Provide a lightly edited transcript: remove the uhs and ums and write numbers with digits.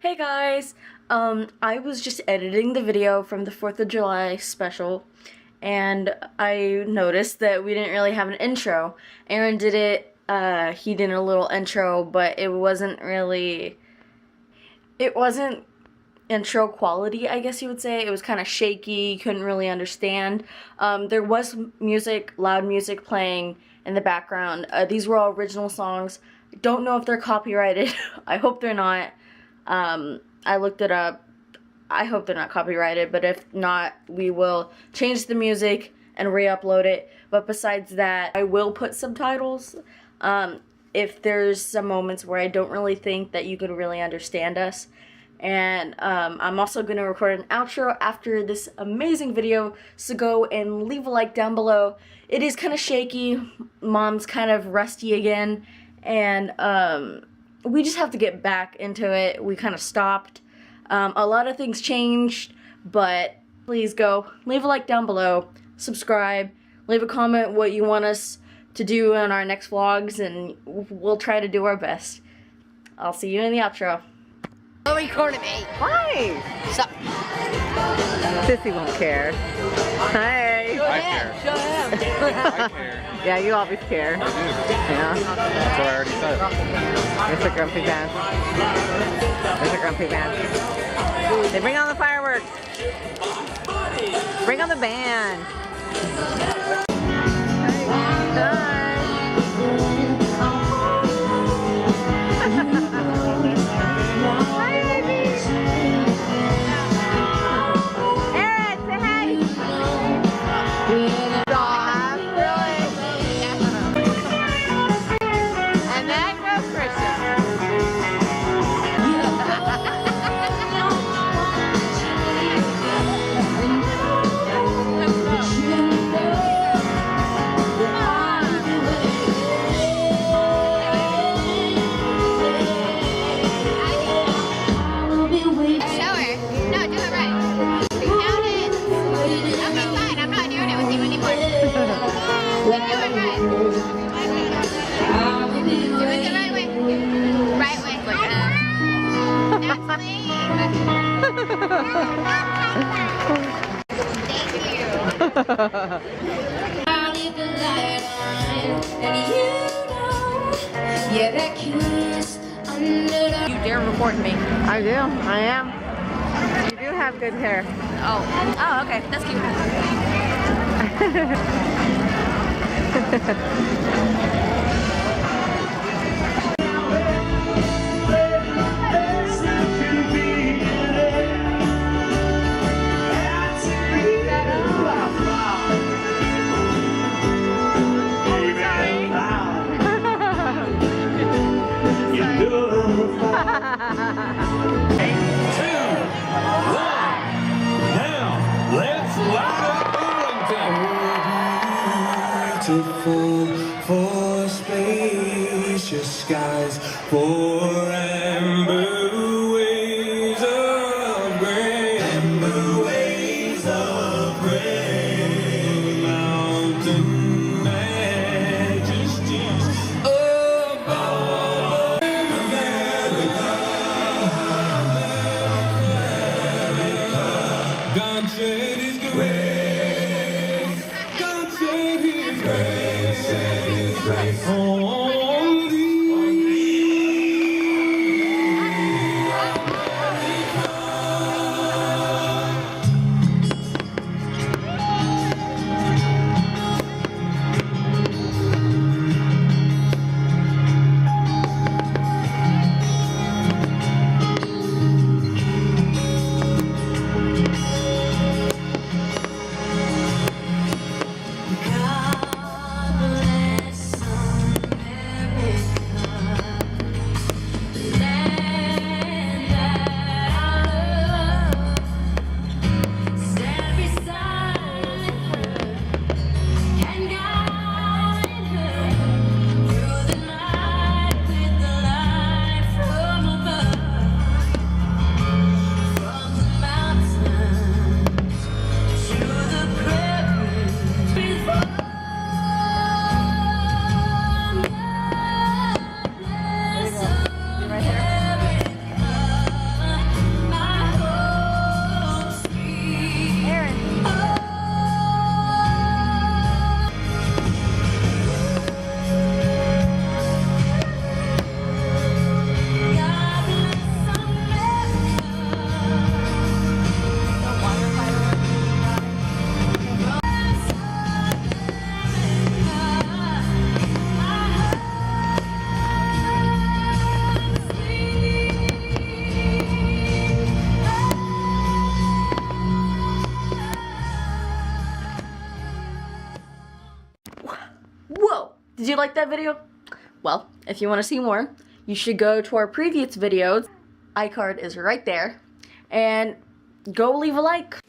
Hey guys, I was just editing the video from the 4th of July special, and I noticed that we didn't really have an intro. Aaron did it, he did a little intro, but it wasn't intro quality, I guess you would say. It was kind of shaky, couldn't really understand. There was music, loud music playing in the background. These were all original songs. Don't know if they're copyrighted. I hope they're not. I looked it up. I hope they're not copyrighted, but if not, we will change the music and re-upload it. But besides that, I will put subtitles if there's some moments where I don't really think that you could really understand us. And I'm also going to record an outro after this amazing video, so go and leave a like down below. It is kind of shaky. Mom's kind of rusty again, and we just have to get back into it. We kind of stopped. A lot of things changed, but please go leave a like down below, subscribe, leave a comment what you want us to do in our next vlogs, and we'll try to do our best. I'll see you in the outro. Oh, recording me. Why? Sup? Sissy won't care. Hi. Sure I am. care. Sure am. I care. Yeah, you always care. I do. Yeah. That's what I already said. It's a grumpy band. It's a grumpy band. They bring on the fireworks. Bring on the band. Hi. You dare record me. I do. I am. You do have good hair. Oh, okay. That's cute. Beautiful for spacious skies, for amber waves of grain, amber waves of grain, mountain majesties above America. God shed His grace. God shed His grace you like that video? Well, if you want to see more, you should go to our previous videos. iCard is right there. And go leave a like.